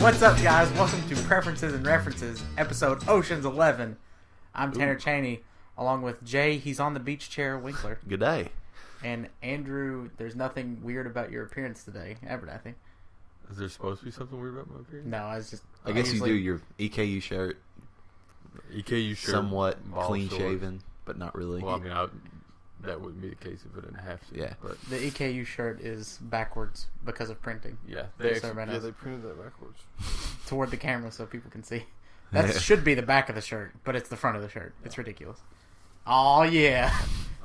What's up, guys? Welcome to Preferences and References, episode Ocean's 11. I'm Tanner Cheney, along with Jay. He's on the beach chair, Winkler. Good day. And Andrew, there's nothing weird about your appearance today, ever, I think. Is there supposed to be something weird about my appearance? No, I was just... I guess you do your EKU shirt. EKU shirt. Somewhat clean shorts. Shaven, but not really. Well, I mean, that wouldn't be the case if I didn't have to. Yeah. But The EKU shirt is backwards because of printing. yeah, They they printed that backwards. toward the camera so people can see. That should be the back of the shirt, but it's the front of the shirt. It's ridiculous. Oh, yeah.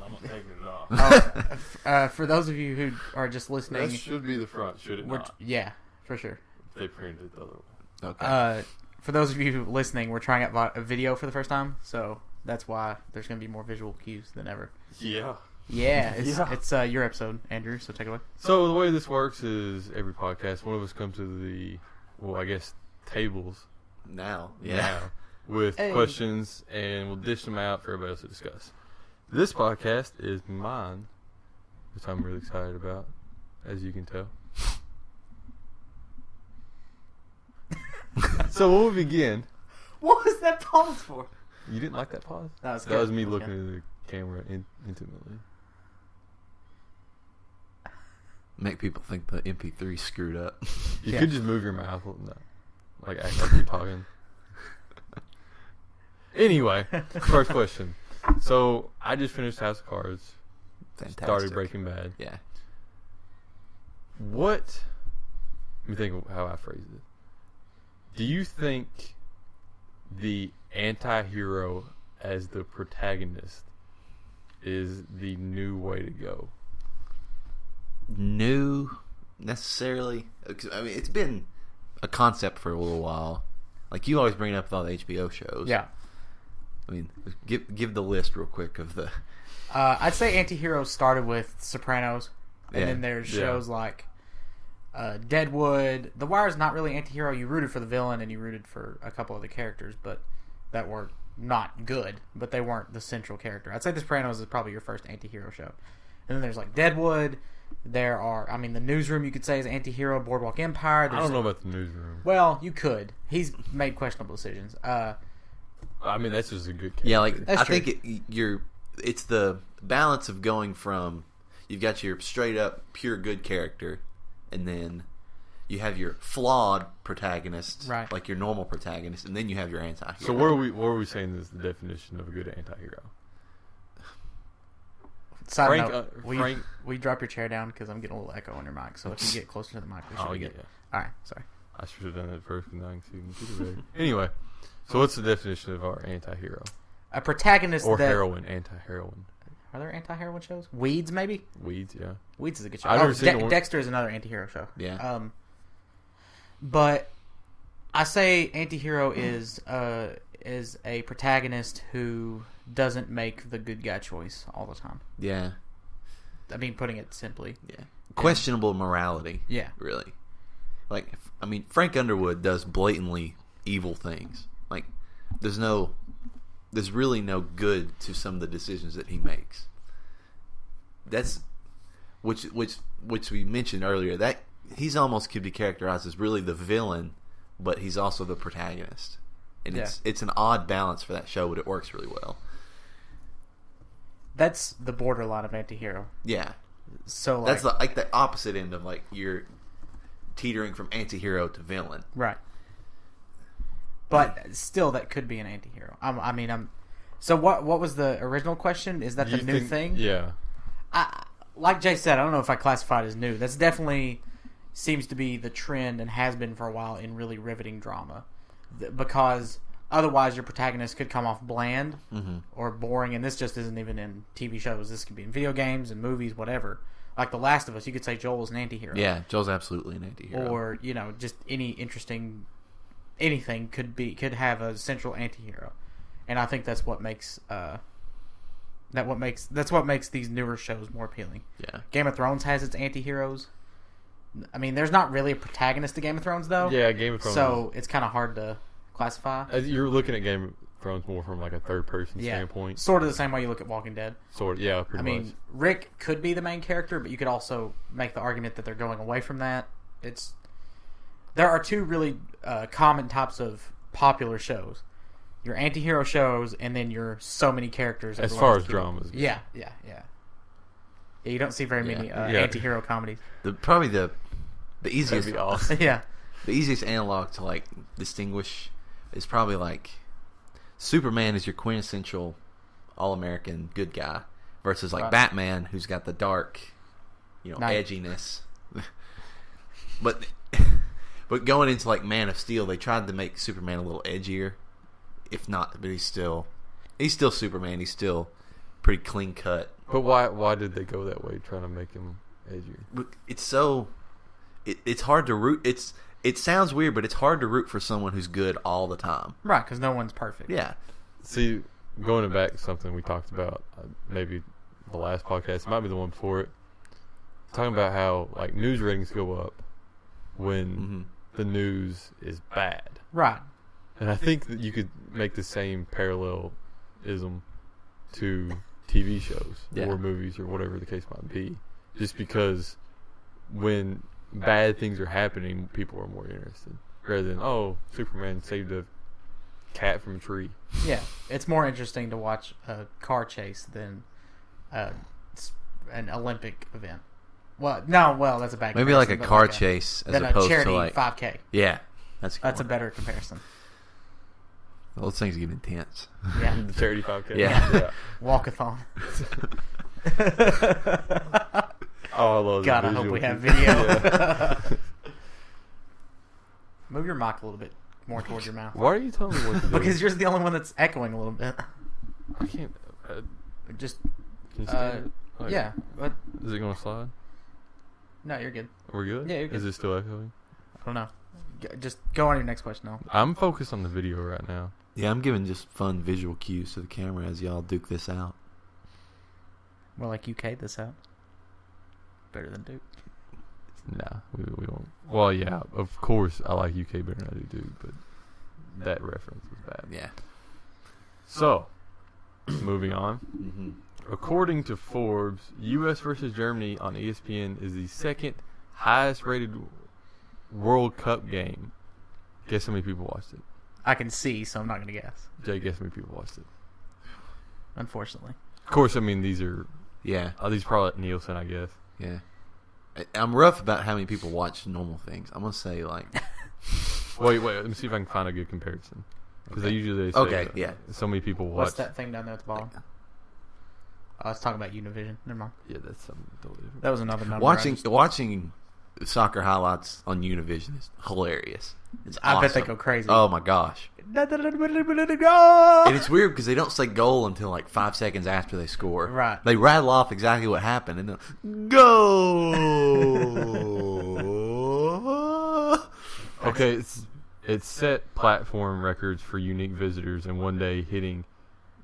I'm not taking it off. For those of you who are just listening... That should be the front, should it not? Yeah, for sure. They printed it the other way. Okay. For those of you listening, we're trying out a video for the first time, so that's why there's going to be more visual cues than ever. Yeah. Yeah, it's your episode, Andrew, so take it away. So the way this works is every podcast, one of us comes to the, tables now. with questions, and we'll dish them out for everybody else to discuss. This podcast is mine, which I'm really excited about, as you can tell. So we'll begin. What was that pause for? You didn't like that pause? That was me looking at the camera intimately. Make people think the MP3 screwed up. You could just move your mouth, like act like you're talking. Anyway, first question. So I just finished House of Cards. Fantastic. Started Breaking Bad. Yeah. Let me think of how I phrased it. Do you think the anti-hero as the protagonist is the new way to go? New, necessarily. I mean, it's been a concept for a little while. Like, you always bring it up with all the HBO shows. Yeah. I mean, give the list real quick of the... I'd say anti-hero started with Sopranos, and Yeah. then there's shows like Deadwood. The Wire's not really anti-hero. You rooted for the villain, and you rooted for a couple of the characters, but that were not good, but they weren't the central character. I'd say The Sopranos is probably your first anti-hero show. And then there's like Deadwood. There are, the Newsroom you could say is anti-hero. Boardwalk Empire. I don't know about the Newsroom. Well, you could. He's made questionable decisions. I mean, that's just a good character. Yeah, like, That's I true. think it's the balance of going from, you've got your straight up pure good character, and then you have your flawed protagonist, Right. like your normal protagonist, and then you have your anti-hero. So what are we saying is the definition of a good anti-hero? Side Frank, note, Frank. will you drop your chair down because I'm getting a little echo on your mic. So if you get closer to the mic, we should Oh, be yeah. good. All right, sorry. I should have done that first, but now I can see the computer better. Anyway, so what's the definition of our anti-hero? A protagonist Or that... heroine, anti-heroine. Are there anti-heroine shows? Weeds, maybe? Weeds, yeah. Weeds is a good show. I've never seen one. Dexter is another anti-hero show. Yeah. But I say anti-hero is a protagonist who doesn't make the good guy choice all the time. Yeah. I mean, putting it simply. Yeah. Questionable morality. Yeah. Really. Like, I mean, Frank Underwood does blatantly evil things. Like, there's really no good to some of the decisions that he makes. That's which we mentioned earlier. That he's almost could be characterized as really the villain, but he's also the protagonist. And it's an odd balance for that show, but it works really well. That's the borderline of anti-hero. Yeah. So That's like the opposite end of, like, you're teetering from anti-hero to villain. right. But still, that could be an anti-hero. So what was the original question? Is that Do the you new think- thing? Yeah. Like Jay said, I don't know if I classify it as new. That's definitely seems to be the trend and has been for a while in really riveting drama. Because otherwise your protagonist could come off bland or boring, and this just isn't even in TV shows. This could be in video games and movies, whatever. Like The Last of Us, you could say Joel is an anti-hero. Yeah, Joel's absolutely an anti-hero. Or, just any interesting... Anything could have a central anti-hero. And I think that's what makes... That's what makes these newer shows more appealing. Yeah. Game of Thrones has its anti-heroes. I mean, there's not really a protagonist to Game of Thrones, though. Yeah, Game of Thrones. So it's kind of hard to classify. You're looking at Game of Thrones more from like a third-person standpoint. Sort of the same way you look at Walking Dead. Sort of, yeah, pretty much. I mean, Rick could be the main character, but you could also make the argument that they're going away from that. there are two really common types of popular shows. Your anti-hero shows, and then your so many characters. As far as dramas. Yeah. You don't see very many anti-hero comedies. Probably the easiest. That'd be awesome. Yeah. The easiest analog to like distinguish is probably like Superman is your quintessential all-American good guy versus like Batman, who's got the dark, edginess. But going into like Man of Steel, they tried to make Superman a little edgier. If not, but he's still Superman. He's still pretty clean cut. But why did they go that way, trying to make him edgier? It's so it's hard to root. It sounds weird, but it's hard to root for someone who's good all the time. Right, because no one's perfect. Yeah. See, going back to something we talked about, maybe the last podcast, it might be the one before it, talking about how like news ratings go up when the news is bad. Right. And I think that you could make the same parallelism to TV shows or movies or whatever the case might be. Just because when bad things are happening, people are more interested. Rather than, Superman saved a cat from a tree. Yeah. It's more interesting to watch a car chase than an Olympic event. Well, that's a bad Maybe like comparison, a car chase as opposed a charity to like 5K. Yeah. That's a better comparison. Those things get intense. Yeah. The charity 5K. Yeah. Walkathon. I love God, I hope we have video. Yeah. Move your mic a little bit more towards your mouth. Why are you telling me what to do? Because you're the only one that's echoing a little bit. I can't. Just. Can you stand it? Like, yeah. But is it going to slide? no, you're good. We're good? Yeah, you're good. Is it still echoing? I don't know. Just go on to your next question now. I'm focused on the video right now. Yeah, I'm giving just fun visual cues to the camera as y'all duke this out. More like UK this out. Better than Duke. Nah, we won't. Well, yeah, of course I like UK better than I do Duke, but that reference was bad. Yeah. So, moving on. Mm-hmm. According to Forbes, U.S. versus Germany on ESPN is the second highest rated World Cup game. Guess how many people watched it? I can see, so I'm not going to guess. Jay, guess how many people watched it? Unfortunately. Of course, I mean, these are... Yeah. these probably Nielsen, I guess. Yeah. I'm rough about how many people watch normal things. I'm going to say like... Wait, let me see if I can find a good comparison. Because they usually say so many people watch... What's that thing down there at the bottom? I was talking about Univision. Never mind. Yeah, that's something totally different. That was another number. Watching soccer highlights on Univision is hilarious. It's awesome. I bet they go crazy. Oh my gosh. And it's weird because they don't say goal until like 5 seconds after they score. Right. They rattle off exactly what happened and then go. Okay, it's set platform records for unique visitors in one day, hitting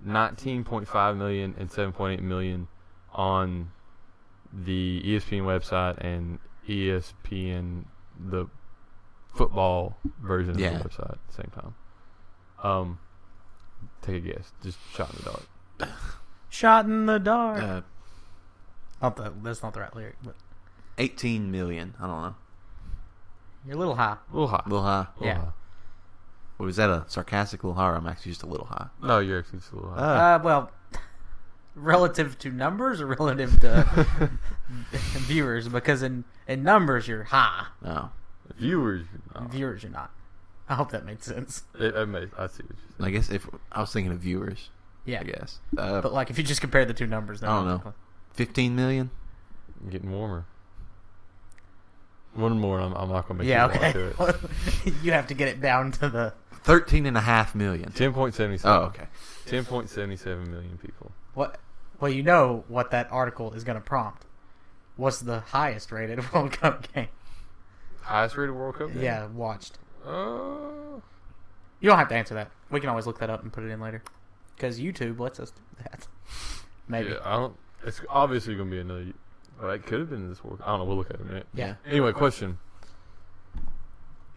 19.5 million and 7.8 million on the ESPN website and ESPN, the football version of the website at the same time. Take a guess. Just shot in the dark. Shot in the dark. That's not the right lyric, but 18 million. I don't know. You're a little high. A little high. A little high. Yeah. High. Well, was that a sarcastic little high or I'm actually just a little high? No, you're actually just a little high. Well, relative to numbers or relative to viewers? Because in numbers, you're high. No. Viewers. No. Viewers, you're not. I hope that made sense. I see what you're saying. I guess if I was thinking of viewers. Yeah. I guess. But like if you just compare the two numbers, then I don't know. 15 million? I'm getting warmer. One more, and I'm not going to make you walk to it. You have to get it down to the 13.5 million. 10.77. Oh, okay. 10.77 million people. What? Well, you know what that article is going to prompt. What's the highest rated World Cup game? Highest rated World Cup game? Yeah, watched. Uh, You don't have to answer that. We can always look that up and put it in later. Because YouTube lets us do that. Maybe. Yeah, I don't. It's obviously going to be another. Well, it could have been this World Cup. I don't know. We'll look at it in a minute. Yeah. Anyway, question.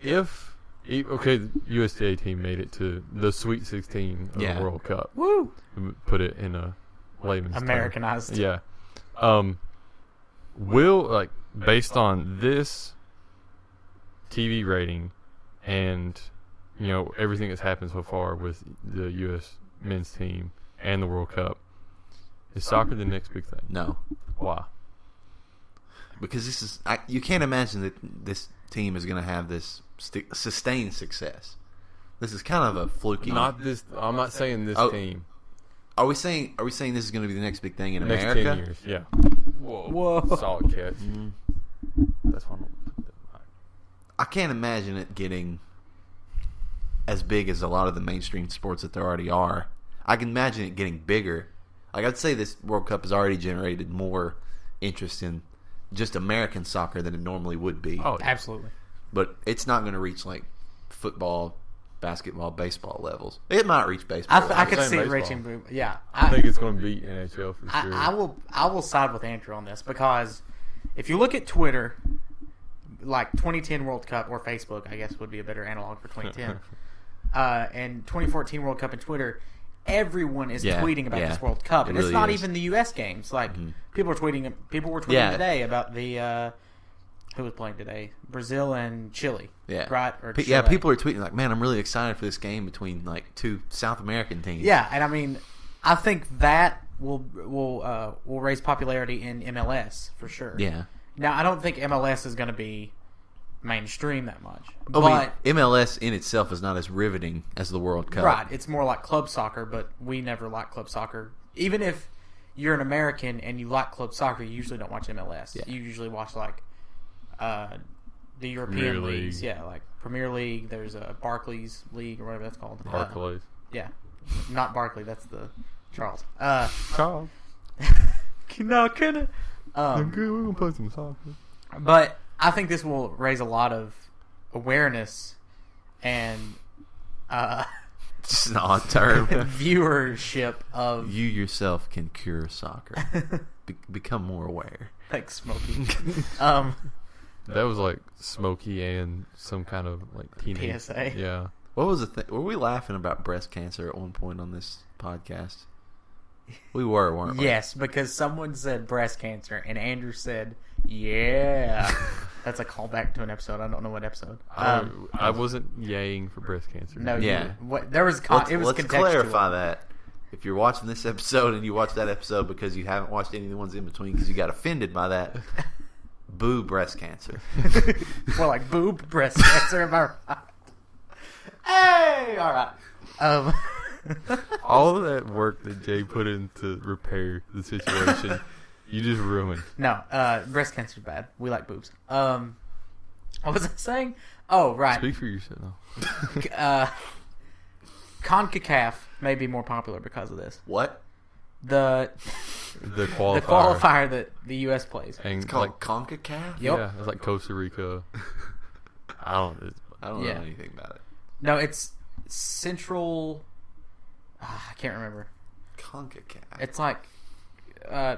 If the USDA team made it to the Sweet 16 of the World Cup. Woo! Put it in a layman's term. Americanized. Yeah. Will, like, based on this TV rating and, everything that's happened so far with the U.S. men's team and the World Cup, is soccer the next big thing? No. Why? Because you can't imagine that this team is going to have this sustained success. This is kind of a fluky. Not this. I'm not saying this team. Are we saying this is going to be the next big thing in Next America? 10 years, yeah. Whoa. Solid catch. That's why I don't put that. I can't imagine it getting as big as a lot of the mainstream sports that there already are. I can imagine it getting bigger. Like, I'd say this World Cup has already generated more interest in just American soccer than it normally would be. Oh, yeah. Absolutely. But it's not going to reach like football, basketball, baseball levels. It might reach baseball. I could saying see it baseball. reaching. Yeah, I think it's going to beat NHL for sure. I will side with Andrew on this because if you look at Twitter, like 2010 World Cup or Facebook, I guess would be a better analog for 2010, and 2014 World Cup and Twitter, everyone is tweeting about this World Cup, and it's really not is. even the U.S. games. Like people were tweeting today about the who was playing today, Brazil and Chile. Yeah, right. Or yeah, Chile. people are tweeting like, "Man, I'm really excited for this game between like two South American teams." Yeah, and I mean, I think that will raise popularity in MLS for sure. Yeah. Now, I don't think MLS is going to be mainstream that much, I but mean, MLS in itself is not as riveting as the World Cup. right, it's more like club soccer. But we never like club soccer. Even if you're an American and you like club soccer, you usually don't watch MLS. Yeah. You usually watch like the European Premier leagues. League. Yeah, like Premier League. There's a Barclays League or whatever that's called. Barclays. Yeah, not Barkley. That's the Charles. Charles. No, couldn't. We're going to play some soccer. But I think this will raise a lot of awareness and Just an odd term. viewership of. You yourself can cure soccer. Become more aware. Thanks, Smokey. That was like Smokey and some kind of like teenage PSA. Yeah. What was the thing? Were we laughing about breast cancer at one point on this podcast? We were, weren't we? Yes, because someone said breast cancer, and Andrew said, "Yeah." That's a callback to an episode. I don't know what episode. I wasn't yaying for breast cancer. No, Yeah. there was it was Let's contextual. clarify that. If you're watching this episode and you watch that episode because you haven't watched any of the ones in between because you got offended by that, boo breast cancer. More like boob breast cancer. Am I right? Hey, all right. All of that work that Jay put in to repair the situation, you just ruined. No, breast cancer's bad. We like boobs. What was I saying? Oh, right. Speak for yourself. CONCACAF may be more popular because of this. What? The qualifier. the qualifier that the U.S. plays. And It's called like, CONCACAF? Yep. yeah, it's like Costa Rica. I don't. I don't Yeah. know anything about it. No, it's Central. I can't remember. CONCACAF. It's like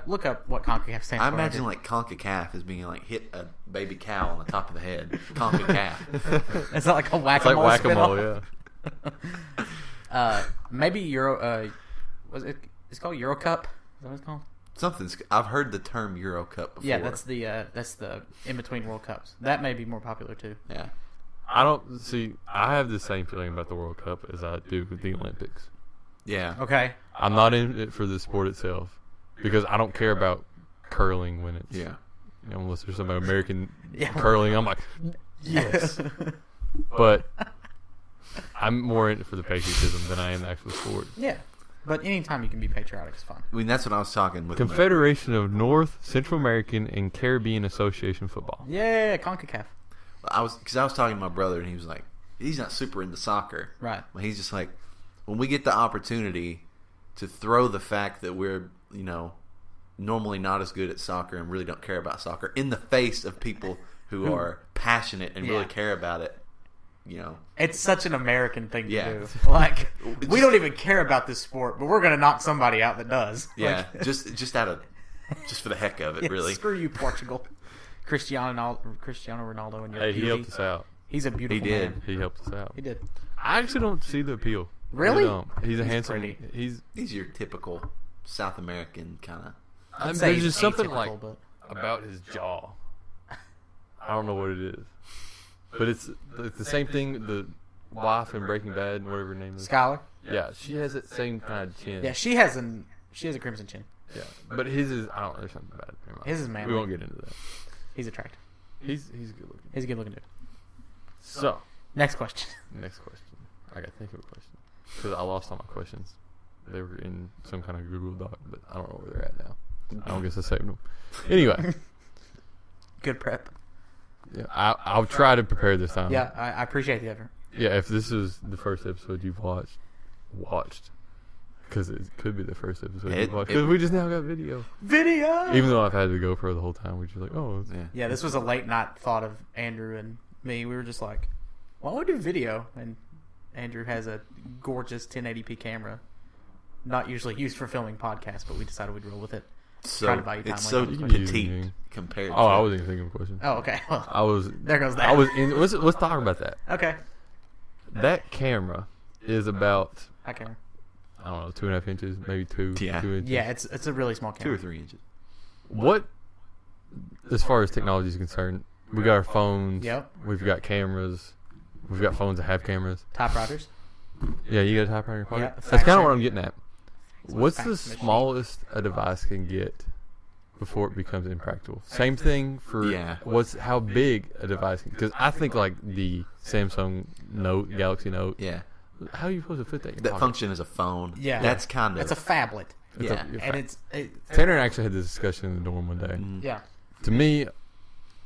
look up what CONCACAF stands I for. imagine like CONCACAF as being like hit a baby cow on the top of the head. CONCACAF. It's not like a It's whack-a-mole. like whack-a-mole, yeah. Maybe Euro. Was it? It's called Euro Cup. Is that what it's called? I've heard the term Euro Cup before. Yeah, that's the in between World Cups. That may be more popular too. Yeah. I don't see. I have the same feeling about the World Cup as I do with the Olympics. Yeah. Okay. I'm not in it for the sport itself because I don't care about curling when it's Yeah. unless there's some American Yeah. curling. I'm like, yes, but I'm more in it for the patriotism than I am the actual sport. Yeah. But anytime you can be patriotic is fun. I mean, that's what I was talking with. Confederation of North, Central American, and Caribbean Association Football. Yeah, CONCACAF. Because I was talking to my brother, and he was like, he's not super into soccer. Right. But he's just like, when we get the opportunity to throw the fact that we're, normally not as good at soccer and really don't care about soccer in the face of people who are passionate and really Yeah. care about it, It's such an American thing to Yeah. do. Like, we don't even care about this sport, but we're going to knock somebody out that does. yeah, Like, just for the heck of it, yeah, really. Screw you, Portugal. Cristiano Ronaldo and your Hey, he beauty. helped us out. He's a beautiful He did. man. He helped us out. He did. I actually don't see the appeal. Really? I don't. He's a handsome. pretty. He's your typical South American kind of. I'd say There's he's just something atypical, like but about his jaw. I don't know what it is. But it's the same thing. The wife in Breaking Bad, and whatever her name is. Skylar. Yeah, she has that same kind of chin. Yeah, she has a crimson chin. Yeah, but his is I don't know. There's something bad. Never mind. His is manly. We won't get into that. He's attractive. He's good looking. He's a good looking dude. So Next question. next question. I gotta think of a question because I lost all my questions. They were in some kind of Google Doc, but I don't know where they're at now. I don't guess I saved them. Anyway, Good prep. yeah, I'll try to prepare this time. Yeah, I appreciate the effort. Yeah, if this is the first episode you've watched, because it could be the first episode you've watched. Because we just now got video. Even though I've had the GoPro the whole time, we're just like, oh. Yeah, this was a late night thought of Andrew and me. We were just like, why don't we do video? And Andrew has a gorgeous 1080p camera. Not usually used for filming podcasts, but we decided we'd roll with it. So to buy you time it's later. so You can use petite anything. compared. Oh, to I wasn't even thinking of a question. Oh, okay. Well, I was. there goes that. I was in. Let's talk about that. Okay. That camera is about Hi, camera. I don't know 2.5 inches, maybe 2 inches. Yeah, it's a really small 2 camera. or 3 inches. What, as far as technology is concerned, we got our phones. Yep. We've got cameras. We've got phones that have cameras. Typewriters. Yeah, you got a typewriter in your pocket. Yeah, That's fax kind of what machine. I'm getting at. What's the Fax machine. smallest a device can get before it becomes impractical? Same thing for how big a device can. Because I think like the Samsung Note, Galaxy Note. Yeah. How are you supposed to fit that in your That pocket? function as a phone. Yeah. That's kind of. It's a phablet. Yeah. And it's Tanner and I actually had this discussion in the dorm one day. Mhm. yeah. To me,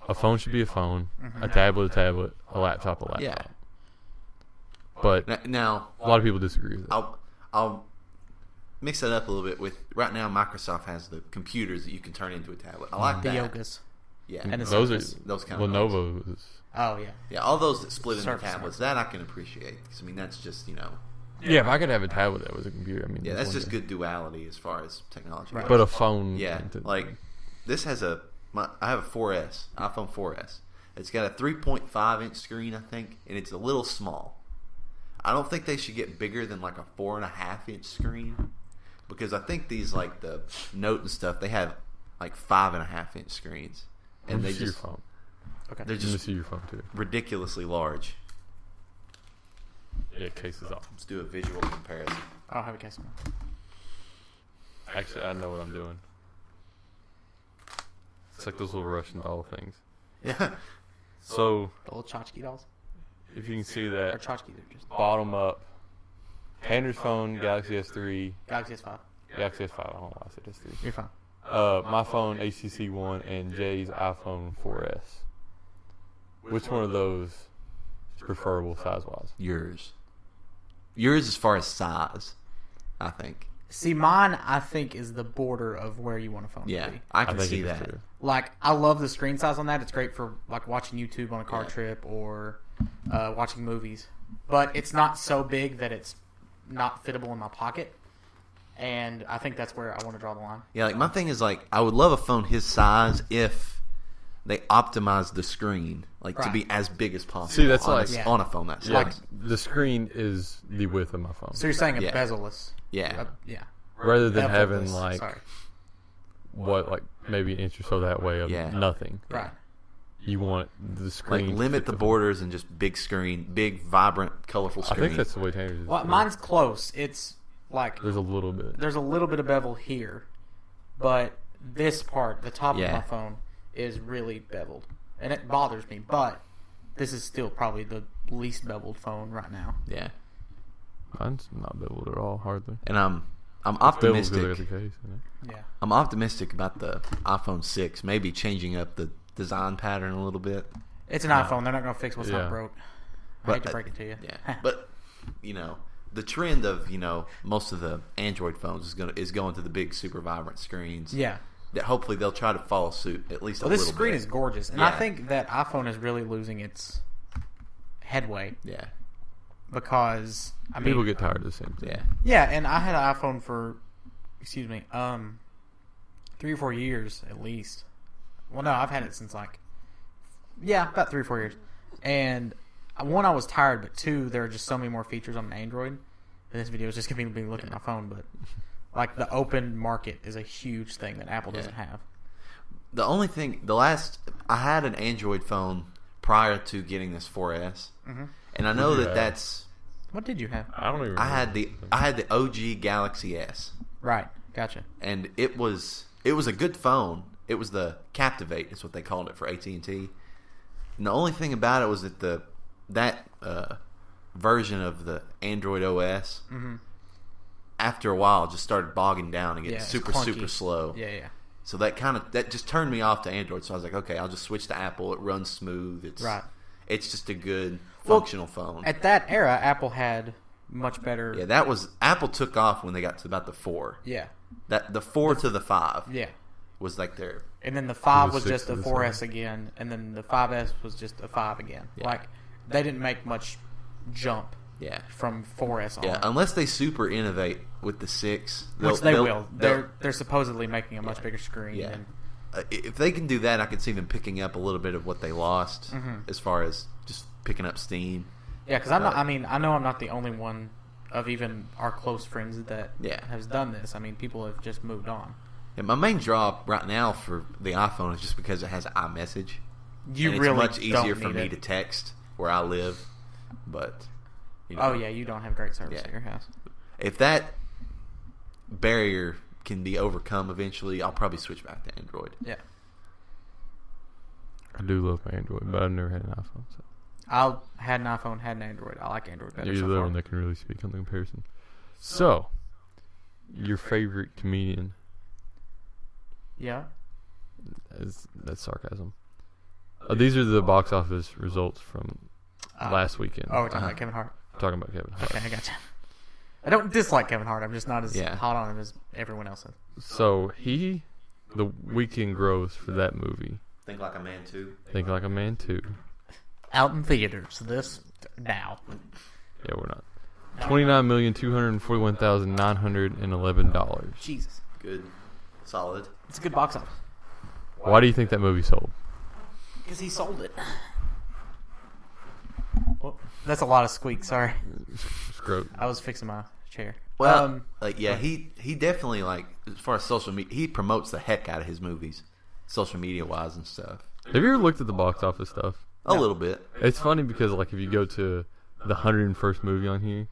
a phone should be a phone, a tablet, a laptop, a laptop. Yeah. But Now, a lot of people disagree with it. I'll mix that up a little bit with right now. Microsoft has the computers that you can turn into a tablet. I like The that. yogas. Yeah, And the those Surface. are those kind of phones. Lenovo's. Oh yeah. Yeah, all those that split into Surface tablets. That I can appreciate. 'Cause, I mean, that's just Yeah, if I could have a tablet that was a computer, I mean, yeah, that's one just thing. good duality as far as technology Right. goes. But a phone, Yeah, like this has I have a 4S, iPhone 4S. It's got a 3.5 inch screen, I think, and it's a little small. I don't think they should get bigger than like a 4.5 inch screen, because I think these like the Note and stuff, they have like 5.5 inch screens, and they see your just phone. Okay. they're Let me just see your phone too. ridiculously large. Yeah, case is off. Let's do a visual comparison. I don't have a case on. Actually, I know what I'm doing. It's like those little Russian doll things. Yeah, So The little tchotchke dolls. if you can see Or that tchotchkes are just bottom up, Tanner's phone, Galaxy S3, Galaxy S5. Galaxy S5. I don't know why I said S3. You're fine. My phone, HTC One, and Jay's iPhone 4S. Which one of those is preferable size-wise? yours as far as size, I think. See, mine I think is the border of where you want a phone Yeah, to be. I can think see it is that. too. Like, I love the screen size on that. It's great for like watching YouTube on a car Yeah. trip or watching movies. But it's not so big that it's not fittable in my pocket. And I think that's where I want to draw the line. Yeah, like my thing is like I would love a phone his size if they optimize the screen like to Right. be as big as possible. See, that's on, like- a, Yeah. on a phone that size. Like the screen is the width of my phone, So you're saying a Yeah. bezel-less. yeah, Yeah. rather than having Bevel-less. like Sorry. like maybe an inch or so that way of Yeah. nothing. Right. You want the like screen to limit fit the phone. borders and just big screen, big, vibrant, colorful I screen. think that's the way Tanner's is. Well, mine's close. It's like There's a little bit. there's a little bit of bevel here, but this part, the top Yeah. of my phone, is really beveled, and it bothers me. But this is still probably the least beveled phone right now. yeah, Mine's not beveled at all, hardly. and I'm Beveled optimistic. because I got the case in it. Yeah. I'm optimistic about the iPhone 6, maybe changing up the design pattern a little bit. It's an iPhone. They're not going to fix what's Yeah. not broke. I But, hate to break it to you. Yeah, but the trend of most of the Android phones is going to the big, super vibrant screens. Yeah. That hopefully they'll try to follow suit at least Well, a this little screen bit. is gorgeous, and I Yeah. think that iPhone is really losing its headway Yeah, because I mean, People get tired of the same thing. yeah, yeah, and I had an iPhone for, 3 or 4 years at least. Well, no, I've had it since about 3 or 4 years. And one, I was tired, but two, there are just so many more features on an Android. And this video is just going to be me looking at my phone, but like the open market is a huge thing that Apple doesn't have. The only thing, I had an Android phone prior to getting this 4S, and I know What did you that have? that's. What did you have? I don't even. I remember. had the OG Galaxy S, Right. Gotcha. and it was a good phone. It was the Captivate, is what they called it for AT&T. And the only thing about it was that that version of the Android OS, after a while, just started bogging down and getting it's super clunky. slow. Yeah. So that just turned me off to Android. So I was like, okay, I'll just switch to Apple. It runs smooth. It's just a good functional phone. At that era, Apple had much better. Yeah, Apple took off when they got to about the 4. Yeah. That the 4 to the 5 Yeah. was like their. And then the 5 was The 6 just a to the 4S 7. again, and then the 5S was just a 5 again. Yeah. Like, they didn't make much jump Yeah. from 4S on. Yeah, unless they super innovate with the 6. Which they will. They're supposedly making a much bigger screen. Yeah. And, If they can do that, I could see them picking up a little bit of what they lost as far as just picking up steam. yeah, because I'm not. I mean, I know I'm not the only one of even our close friends that Yeah. has done this. I mean, people have just moved on. And my main draw right now for the iPhone is just because it has iMessage. You and really it's much easier don't for need me it. to text where I live. But Oh yeah, you don't have great service Yeah. at your house. if that barrier can be overcome eventually, I'll probably switch back to Android. Yeah, I do love my Android, but I've never had an iPhone. So I had an iPhone, had an Android. I like Android better. you're so the far. one that can really speak on the comparison. So, your favorite comedian? Yeah. That's sarcasm. These are the box office results from last weekend. Oh, we're talking about Kevin Hart. I'm talking about Kevin Hart. Okay, I gotcha. I don't dislike Kevin Hart. I'm just not as Yeah. hot on him as everyone else is. So the weekend gross for that movie, Think Like a Man too. Think Like a Man 2. Out in theaters now. Yeah, we're not. $29,241,911. Jesus, Good. Solid. it's a good box office Why do you think that movie sold? because he sold it. Well, that's a lot of squeaks. Sorry, Scrote. I was fixing my chair. Well, he definitely, like, as far as social media, he promotes the heck out of his movies, social media wise and stuff. Have you ever looked at the box office stuff? A little bit. It's funny because, like, if you go to the 101st movie on here,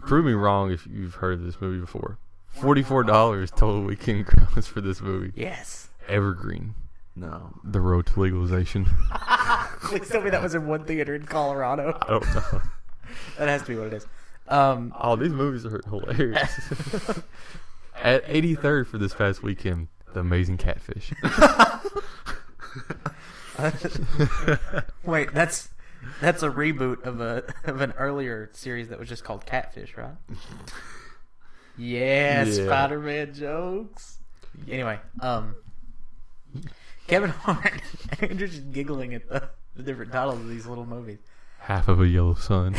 prove me wrong if you've heard of this movie before. $44 total weekend gross for this movie. Yes. Evergreen. No. The Road to Legalization. Please tell me that was in one theater in Colorado. I don't know. That has to be what it is. Oh, these movies are hilarious. At 83rd for this past weekend, The Amazing Catfish. Wait, that's a reboot of an earlier series that was just called Catfish, right? Yeah. Spider-Man jokes. Anyway, Kevin Hart. Andrew's just giggling at the different titles of these little movies. Half of a Yellow Sun.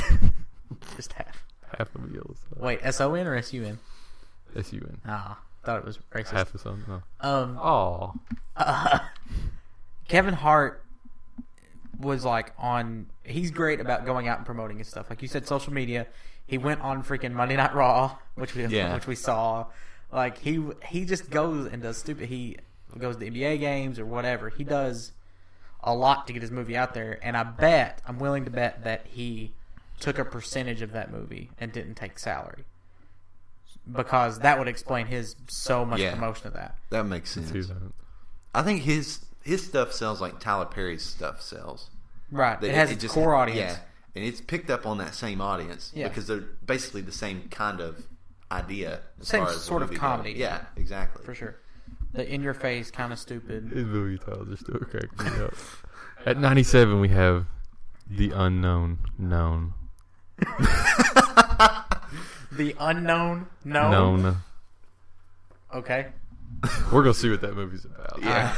Just half. Half of a Yellow Sun. Wait, S-O-N or S-U-N? S-U-N. Ah, thought it was racist. Half a sun. No. Um, Kevin Hart was like he's great about going out and promoting his stuff. Like you said, social media. He went on freaking Monday Night Raw, which we saw. Like he just goes and does stupid. He goes to NBA games or whatever. He does a lot to get his movie out there. And I'm willing to bet that he took a percentage of that movie and didn't take salary. Because that would explain his so much promotion of that. That makes sense. See that. I think his stuff sells like Tyler Perry's stuff sells. Right. It has its just- core audience. Yeah. And it's picked up on that same audience. Yeah. Because they're basically the same kind of idea. As Same far as the sort of movie comedy. goes. Yeah, exactly. For sure. The in-your-face, kind of stupid. His movie titles are still cracking me up. At 97, we have The Unknown Known. The Unknown Known? Known. Okay. We're going to see what that movie's about. Yeah.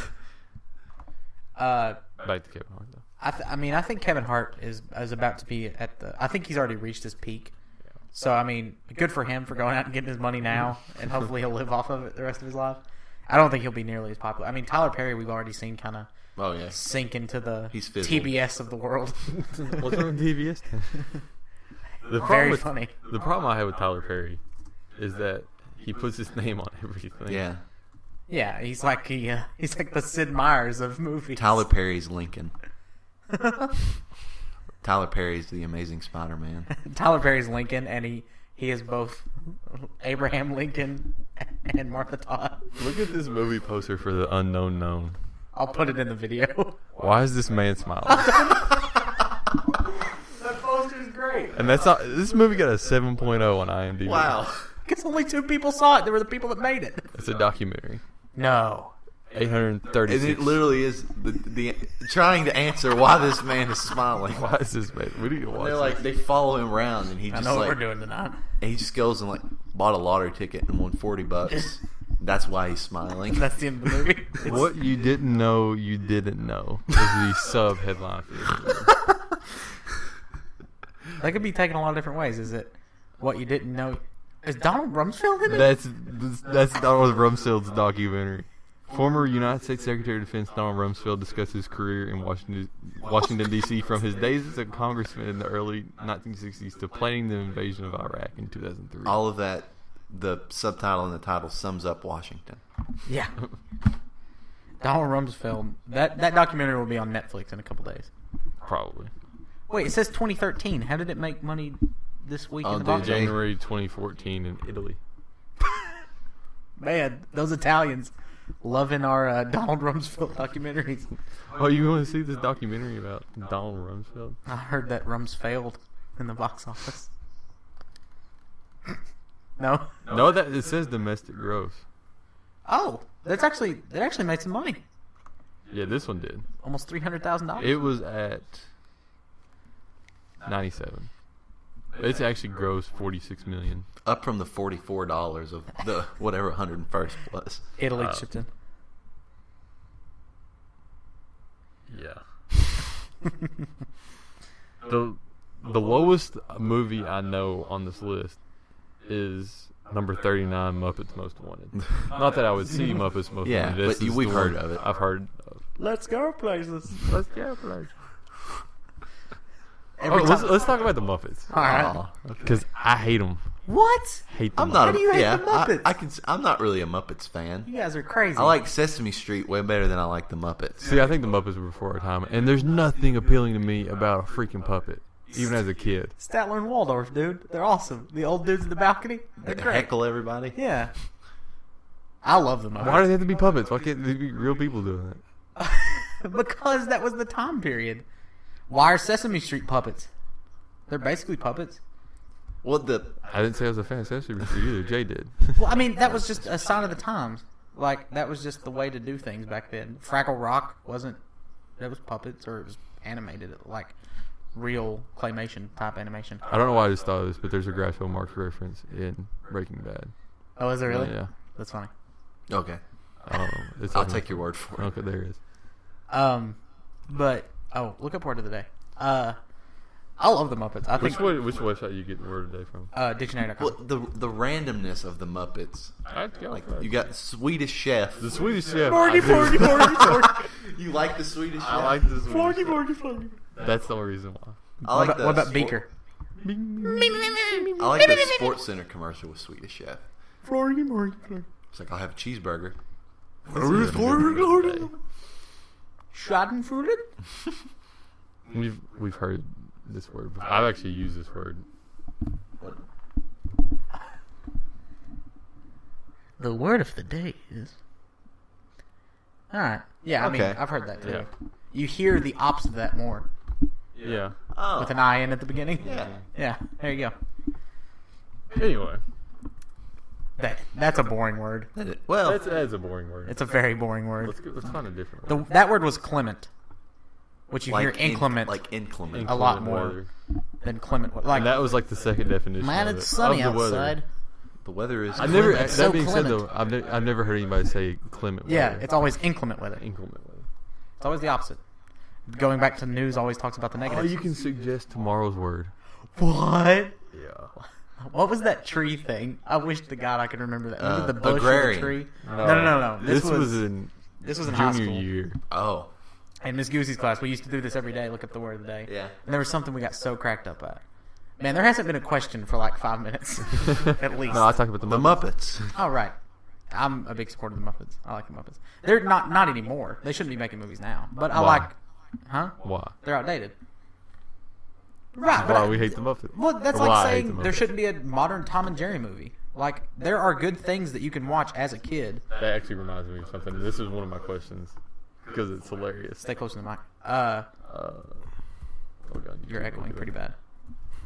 Back to Kevin Hart, though. I think Kevin Hart is about to be I think he's already reached his peak. So, I mean, good for him for going out and getting his money now, and hopefully he'll live off of it the rest of his life. I don't think he'll be nearly as popular. I mean, Tyler Perry, we've already seen kind of Oh, yeah. sink into the He's fizzled. TBS of the world. What's wrong with TBS? Very funny. The problem I have with Tyler Perry is that he puts his name on everything. Yeah. Yeah, he's like the Sid Meier's of movies. Tyler Perry's Lincoln. Tyler Perry's the Amazing Spider-Man. Tyler Perry's Lincoln, and he is both Abraham Lincoln and Martha Todd. Look at this movie poster for The Unknown Known. I'll put it in the video. Why is this man smiling? That poster's great. And that's not. This movie got a 7.0 on IMDb. Wow. Because only 2 people saw it. They were the people that made it. It's a documentary. No. 836. And it literally is the trying to answer why this man is smiling. Why is this man? We need to watch. They're like, they follow him around, and he I just know what like, we're doing tonight. and he just goes and like bought a lottery ticket and won $40. That's why he's smiling. That's the end of the movie. this. What you didn't know, you didn't know. Is the sub headline for this movie. That could be taken a lot of different ways. Is it what you didn't know? Is Donald Rumsfeld in it? That's Donald Rumsfeld's documentary. Former United States Secretary of Defense Donald Rumsfeld discussed his career in Washington D.C. from his days as a congressman in the early 1960s to planning the invasion of Iraq in 2003. All of that, the subtitle and the title sums up Washington. Yeah. Donald Rumsfeld. That documentary will be on Netflix in a couple days. Probably. Wait, it says 2013. How did it make money this week Oh, in the dude, box office? January 2014 in Italy. Man, those Italians loving our Donald Rumsfeld documentaries. Oh, you want to see this documentary about Donald Rumsfeld? I heard that Rums failed in the box office. No? No, that it says domestic gross. Oh, that actually made some money. Yeah, this one did. Almost $300,000. It was at 97. It's actually grossed $46 million. Up from the $44 of the whatever 101st was. Italy shipped in. Yeah. the lowest movie I know on this list is number 39, Muppets Most Wanted. Not that I would see Muppets Most Yeah, Wanted. This but is we've the heard one of it. I've heard of. Let's go places. Let's go places. Every let's time. let's talk about the Muppets. All right. Aw. Because I hate them. What? Hate them. I'm not. How do you hate yeah, the Muppets? I'm not really a Muppets fan. You guys are crazy. I like Sesame Street way better than I like the Muppets. See, I think the Muppets were before our time, and there's nothing appealing to me about a freaking puppet, even as a kid. Statler and Waldorf, dude. They're awesome. The old dudes in the balcony. They're They great. heckle everybody. Yeah. I love them. Why do they have to be puppets? Why can't they be real people doing it? Because that was the time period. Why are Sesame Street puppets? They're basically puppets. Well, I didn't say I was a fan of Sesame Street either. Jay did. Well, I mean, that was just a sign of the times. Like, that was just the way to do things back then. Fraggle Rock wasn't... That was puppets, or it was animated, like real claymation type animation. I don't know why I just thought of this, but there's a Groucho Marx reference in Breaking Bad. Oh, is there really? Yeah. That's funny. okay, I don't know. It's I'll on- take your word for it. Okay, there it is. But... Oh, look up word of the day. I love the Muppets. I think... Which website you get the word today from? Dictionary.com. Well, the randomness of the Muppets. I'd go Like for it. you got Swedish Chef. The Swedish Chef. Forky, I do. forky, forky, forky. You like the Swedish Chef? I like the Swedish Forky, Chef. forky, forky. That's the only reason why. I like What the about sport- Beaker? I like the Sports Center commercial with Swedish Chef. Forky, forky, forky. It's like I'll have a cheeseburger. Schadenfreude? We've heard this word before. I've actually used this word. The word of the day is... Alright. Yeah, I mean, Okay. I've heard that too. Yeah. You hear the opposite of that more. Yeah. Oh, With an I in at the beginning. yeah. Yeah, there you go. Anyway, That's a boring word. Well, that's a boring word. It's a very boring word. Let's find a different word. That word was clement, which you hear like inclement like inclement. a lot Inclement more weather. than clement. Like, And that was like the second definition. man, of it's it, sunny of the weather. outside. The weather is. I never. It's That so being said, clement. though, I've never heard anybody say clement Yeah, weather. it's always inclement weather. inclement weather. It's always the opposite. Going back to news, always talks about the Oh, negatives. you can suggest tomorrow's word. What? Yeah. What was that tree thing? I wish to God I could remember that. Remember the bush or the agrarian. tree? No. This was in high junior school. year. Oh, In Miss Goosey's class, we used to do this every day. Look up the word of the day. yeah. And there was something we got so cracked up at. Man, there hasn't been a question for like 5 minutes, at least. No, I talk about the The Muppets. Muppets. All right. I'm a big supporter of the Muppets. I like the Muppets. They're not anymore. They shouldn't be making movies now. But I Why? like, huh? Why? They're outdated. Right. Why we hate the Muppets? Well, that's Why like I hate the saying there Muppets? shouldn't be a modern Tom and Jerry movie. Like, there are good things that you can watch as a kid. That actually reminds me of something. This is one of my questions because it's hilarious. Stay close to the mic. Oh God, You're echoing pretty bad.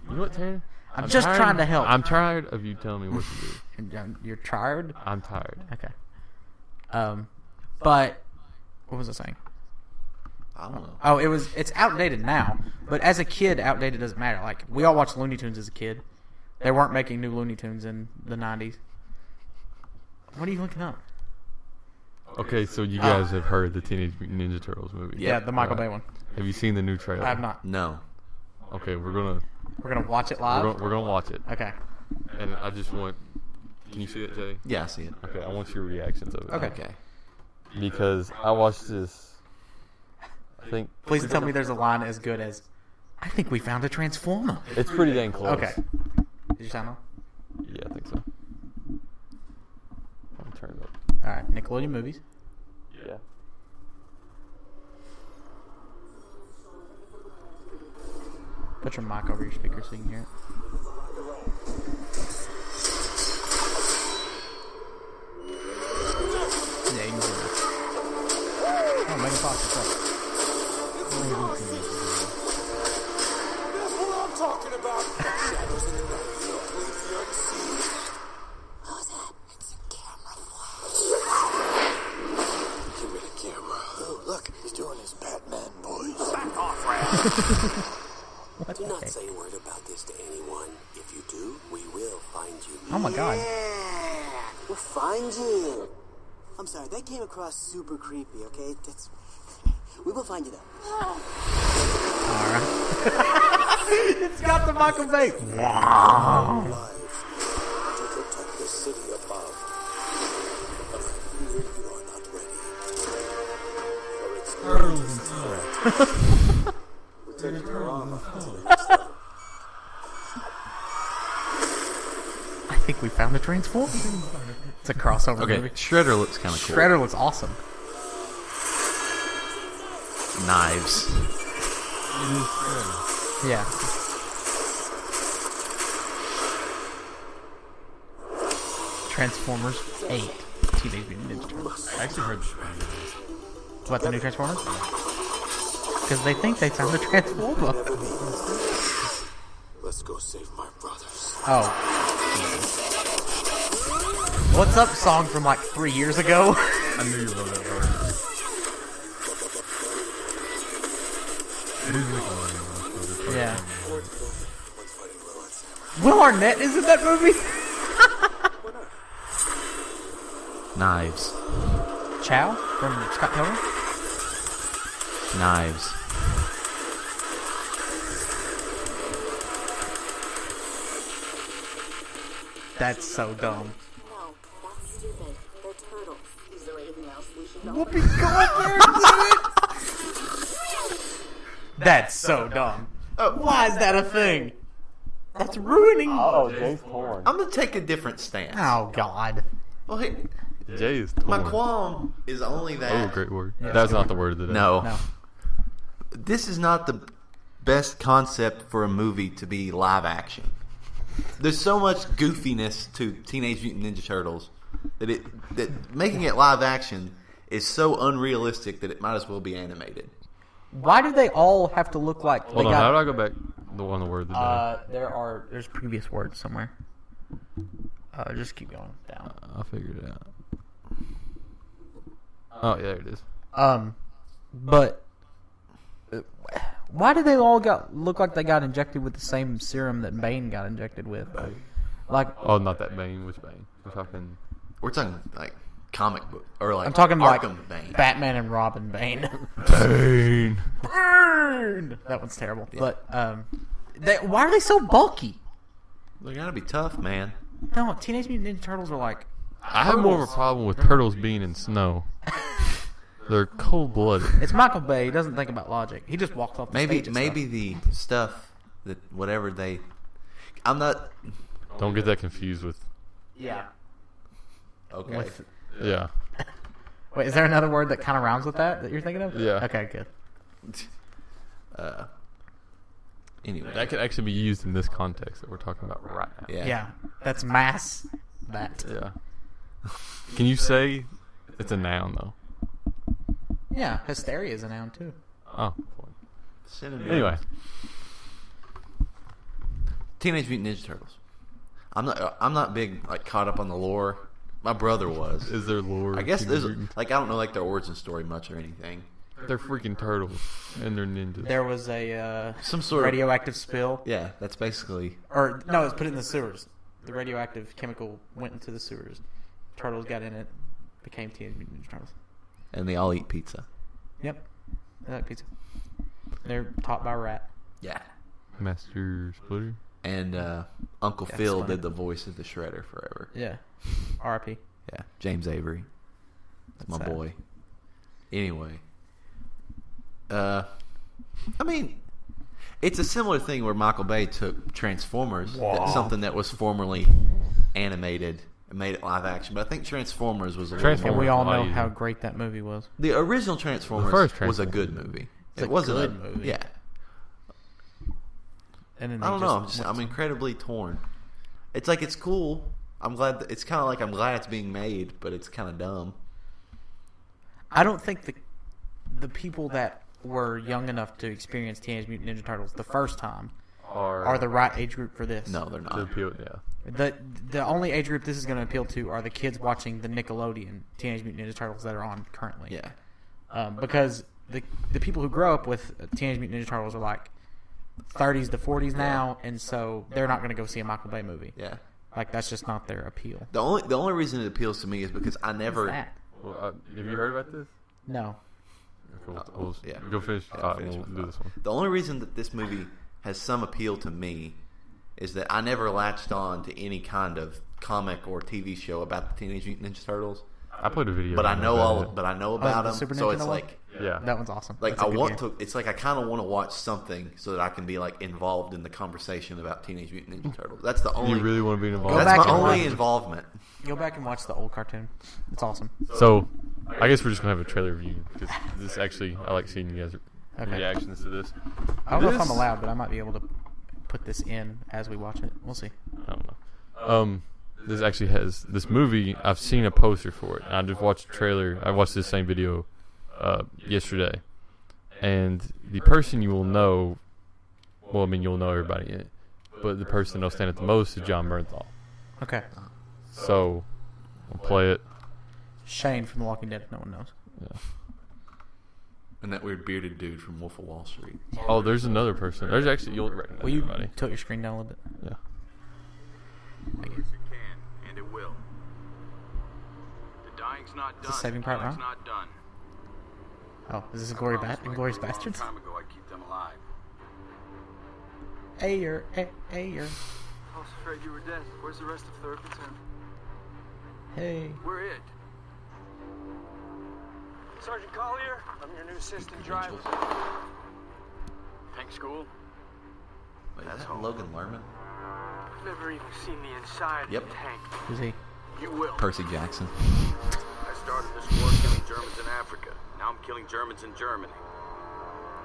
You know what, Tanner? I'm just trying to help. I'm tired of you telling me what to do. You're tired? I'm tired. Okay. But what was I saying? I don't know. Oh, it's outdated now. But as a kid, outdated doesn't matter. Like, we all watched Looney Tunes as a kid. They weren't making new Looney Tunes in the 90s. What are you looking up? Okay, so you guys have heard the Teenage Mutant Ninja Turtles movie? Yeah, the Michael Bay one. Have you seen the new trailer? I have not. No. Okay, we're gonna Watch it live? we're gonna watch it, Okay. and I just want. Can you see it, Jay? Yeah, I see it. Okay, I want your reactions of it. Okay. Because I watched this. I think Please tell me there's a line as good as, I think we found a Transformer. it's pretty dang close. Okay. Did you sound on? Yeah, I think so. Let me turn it up. All right. Nickelodeon movies. Yeah. Put your mic over your speaker so you can hear it. Yeah, you can hear it. Oh, Megan Fox, what's up? That's what I'm talking about. Shadows in the night. Please, the unseen. Who's that? It's a camera Give me the camera. Oh, look, he's doing his Batman voice. Back off, Rat. What Do the not heck? say a word about this to anyone. If you do, we will find you. Oh my God. Yeah, we'll find you. I'm sorry, that came across super creepy, okay? We will find you though. All right. It's got the Michael Bay. Lives to protect the city above. But I fear you are not ready. For its threat. Lieutenant Rama. I think we found a Transformer. It's a crossover Okay, movie. Shredder looks kind of cool. Shredder looks awesome. Knives. Yeah. Transformers 8. Teenage Mutant Ninja Turtles. I actually heard. What, the new Transformers? Because they think they found a Transformer. Let's go save my brothers. Oh. What's Up song from like 3 years ago? I knew you wrote that part. It is Nickelodeon. Yeah. Will Arnett is in that movie? Knives. Chow from Scott Pilgrim? Knives. That's so dumb. No, that's stupid. They're turtles. Is there anything else we should know? Whoopi Goldberg. That's so dumb. Why is that a thing? That's ruining. Oh, Jay's torn. I'm gonna take a different stance. Oh God. Well, hey, Jay is my torn. qualm is only that. Oh, great word. That's not the word of the day. No. No. This is not the best concept for a movie to be live action. There's so much goofiness to Teenage Mutant Ninja Turtles that making it live action is so unrealistic that it might as well be animated. Why do they all have to look like they Hold on, how got? do I go back on the word of the day? There's previous words somewhere. Just keep going down. I figured it out. Oh, yeah, there it is. But why do they all look like they got injected with the same serum that Bane got injected with? Like, Oh, not that Bane. Which Bane? We're talking. We're talking like comic book or like I'm talking like Arkham Bane. Batman and Robin Bane. Bane. Burn! That one's terrible. But why are they so bulky? They gotta be tough, man. No, Teenage Mutant Ninja Turtles are like. I have more of a problem with turtles being in snow. They're cold blooded. It's Michael Bay. He doesn't think about logic. He just walks off the Maybe stage. and maybe stuff. the stuff that whatever they. I'm not Don't get that confused with. Yeah. okay. With Yeah. Wait, is there another word that kind of rhymes with that you're thinking of? Yeah. Okay, good. Anyway, That could actually be used in this context that we're talking about right now. Yeah, that's mass. That. Yeah. Can you say it's a noun though? Yeah, hysteria is a noun too. Oh. Synonym. Anyway. Teenage Mutant Ninja Turtles. I'm not big like caught up on the lore. My brother was. Is there lore? I guess there's Mutant? like I don't know like their origin story much or anything. They're freaking turtles and they're ninjas. There was a Some sort of radioactive spill. yeah. That's basically Or, no, it was put in the sewers. The radioactive chemical went into the sewers. Turtles got in it, became Teenage Mutant Ninja Turtles. and they all eat pizza. Yep. They like pizza. They're taught by a rat. Yeah. Master Splitter. And Uncle Yeah, Phil Splinter. did the voice of the Shredder forever. Yeah. R.I.P. Yeah, James Avery. That's my That's sad. boy. Anyway, I mean, it's a similar thing where Michael Bay took Transformers, something that was formerly animated, and made it live action. But I think Transformers was a little Transformers. And more. we all know Amazing. how great that movie was. The original Transformers The first was a Transformers. good movie. It's It a wasn't good movie. Yeah, And then I don't know. I'm incredibly torn. It's like it's cool. I'm glad. It's kind of like I'm glad it's being made, but it's kind of dumb. I don't think the people that were young enough to experience Teenage Mutant Ninja Turtles the first time are the right age group for this. No, they're not. Yeah. The only age group this is going to appeal to are the kids watching the Nickelodeon Teenage Mutant Ninja Turtles that are on currently. Yeah. Because the people who grow up with Teenage Mutant Ninja Turtles are like 30s to 40s now, and so they're not going to go see a Michael Bay movie. Yeah. Like, that's just not their appeal. The only reason it appeals to me is because I never. What's that? Well, have you heard about this? No. Yeah. Go finish. Yeah, finish We'll my do thought. this one. The only reason that this movie has some appeal to me is that I never latched on to any kind of comic or TV show about the Teenage Mutant Ninja Turtles. I played a video. But I game know about it. But I know about the them. Super So Nintendo it's one? like, Yeah. That one's awesome. like That's a I good want game. to. It's like I kind of want to watch something so that I can be like involved in the conversation about Teenage Mutant Ninja Turtles. That's the only. You really want to be involved? Go That's back my and only watch. involvement. Go back and watch the old cartoon. It's awesome. So, I guess we're just gonna have a trailer review because this actually, I like seeing you guys' Okay. reactions to this. I don't know if This- I'm allowed, but I might be able to put this in as we watch it. We'll see. I don't know. This actually has this movie. I've seen a poster for it. And I just watched the trailer. I watched this same video yesterday, and the person you will know. Well, I mean, you'll know everybody in it, but the person that'll stand out the most is John Bernthal. Okay. So, I'll play it. Shane from The Walking Dead, if no one knows. Yeah. And that weird bearded dude from Wolf of Wall Street. Oh, there's another person. There's actually you'll recognize Will you everybody. tilt your screen down a little bit? Yeah. Yes, it can, and it will. The dying's not done. the Saving Private Dying's Ryan? not done. Oh, is this Inglourious Promised like Bastards? a long time ago I'd keep them alive. Ayer. I was afraid you were dead. Where's the rest of Third Platoon? Hey. We're it. Sergeant Collier, I'm your new assistant driver. Tank school? Wait, is that Logan Lerman? I've never even seen the inside Yep. of the tank. Who's he? You will. Percy Jackson. I started this war killing Germans in Africa. Now I'm killing Germans in Germany.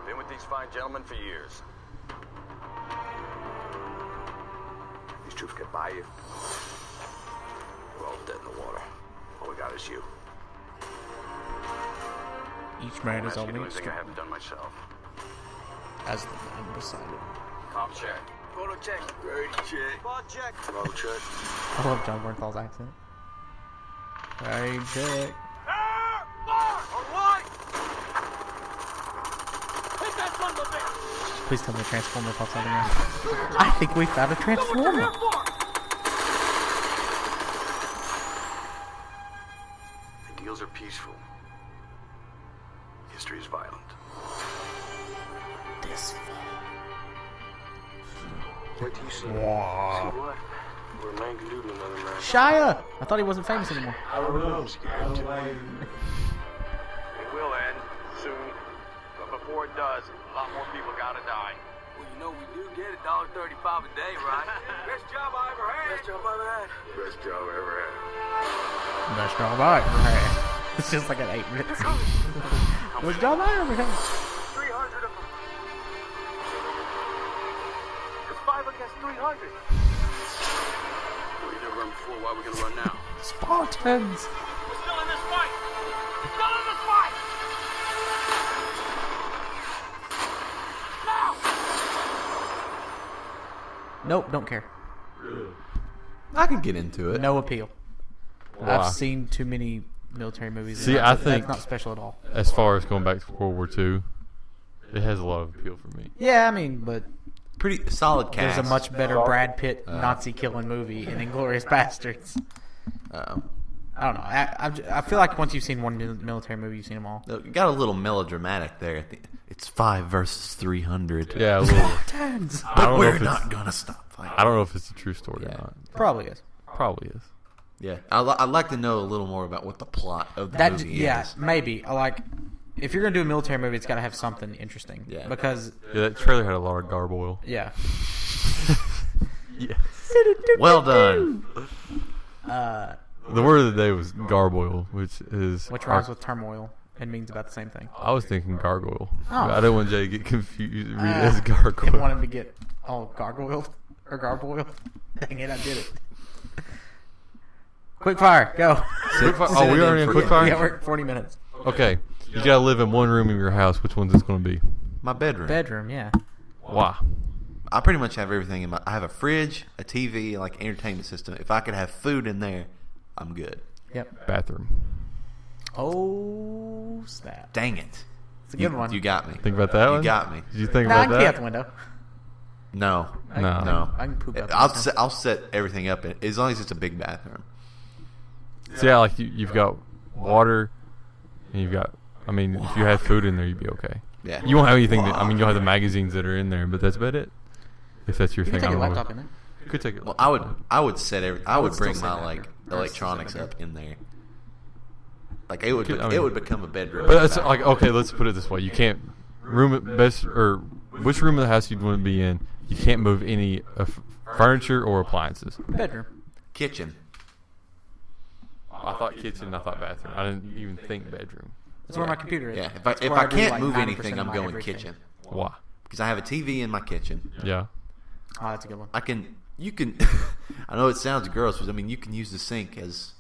Been with these fine gentlemen for years. These troops get by you. We're all dead in the water. All we got is you. Each man I'm is asking only anything I haven't done myself. as the man beside it. Comp check. Photo check. Brady check. Ball check. Road check. I love John Bernthal's accent. Hey, check. Please tell me a Transformer pops out again. I think we found a Transformer. Ideals are peaceful. History is violent. Wait till you see. See what? What a man can do to another man. Shia! I thought he wasn't famous anymore. I'm scared too. It will end soon, but before it does, a lot more people gotta die. Well, you know we do get $1.35 a day, right? Best job I ever had. Best job I ever had. Best job I ever had. That's John Mayer. It's just like an 8-minute scene. Where's John Mayer? 300 of them. It's 5 against 300. We didn't run before. Why are we gonna run now? Spartans. We're still in this fight. Still in this fight. Nope, don't care. I can get into it. No appeal. Why? I've seen too many military movies. See, and I that's think- not special at all. As far as going back to World War II, it has a lot of appeal for me. Yeah, I mean, but Pretty solid cast. there's a much better Brad Pitt Nazi killing movie in Inglourious Bastards. I don't know. I feel like once you've seen one military movie, you've seen them all. You got a little melodramatic there. It's 5 versus 300. Yeah, a little. Tens. I But don't know we're if it's, not gonna stop fighting. I don't know if it's a true story Yeah. or not. Probably is. Probably is. Yeah, I'd like to know a little more about what the plot of the That movie yeah, is. maybe. Like, if you're gonna do a military movie, it's got to have something interesting. Yeah. Because Yeah, that trailer had a lot of gargoyle. yeah. Yeah. Well done. The word of the day was gargoyle, which is. Which rhymes with turmoil and means about the same thing. I was thinking gargoyle. Oh. I didn't want Jay to get confused. Read it as Didn't gargoyle. want him to get all gargoyled or garboiled. Dang it, I did it. Quick fire, go. Oh, we already in quick fire? Yeah, we're at 40 minutes. Okay. You gotta live in one room in your house. Which one's this gonna be? My bedroom. Bedroom, yeah. Why? I pretty much have everything in my. I have a fridge, a TV, like entertainment system. If I could have food in there, I'm good. Yep. Bathroom. Oh, snap. Dang it! It's a good one. You got me. Think about that You one? got me. Did you think Nah, I about can pee out the that? window. No, No. no. I can poop out the window. I'll set everything up as long as it's a big bathroom. So yeah, like you've got water, and you've got. I mean, if you had food in there, you'd be okay. Yeah. You won't have anything. I mean, you'll have the magazines that are in there, but that's about it. If that's your You thing, can take I your don't know. laptop in there. You could take it. Well, I would set I would still bring say my that like here. Or electronics still say that up in there. Like it would I it mean- would become a bedroom. But that's like okay. Let's put it this way: you can't room at best or which room of the house you'd want to be in. You can't move any furniture or appliances. Bedroom. kitchen. I thought kitchen. I thought bathroom. I didn't even think bedroom. That's where my computer is. Yeah, if That's I where do, can't like, move 90% anything, of I'm my going everything. kitchen Why? because I have a TV in my kitchen. Yeah. Oh, that's a good one. You can. I know it sounds gross, but I mean you can use the sink as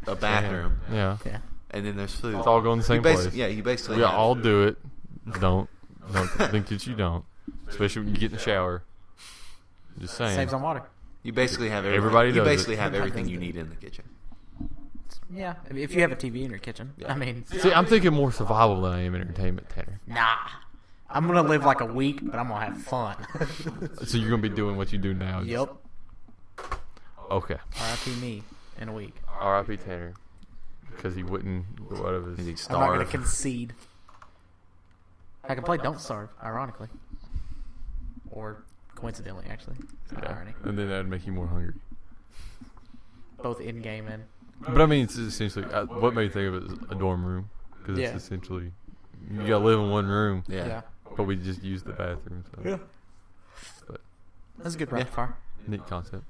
a bathroom, Yeah. Yeah. and then there's food. It's all going the same place. Yeah, you basically. We have- all do it. Don't think that you don't. Especially when you get in the shower. Just saying. Saves on water. You basically have everything. Everybody You does basically it. have everything you need in the kitchen. Yeah. If you have a TV in your kitchen. Yeah. I mean, See, I'm thinking more survival than I am entertainment, Tanner. nah. I'm going to live like a week, but I'm going to have fun. So you're gonna be doing what you do now. Yep. Okay. R.I.P. me in a week. R.I.P. Tanner, because he wouldn't go out of his. He's I'm not going to starved. concede. I can play Don't Starve, ironically. Or coincidentally, actually. It's not Yeah. irony. And then that'd make you more hungry. Both in-game and... But I mean, it's essentially what made you think of it as a dorm room because Yeah. it's essentially you gotta live in one room, Yeah. but we just use the bathroom. So. Yeah. But That's a good rapid fire. neat concept.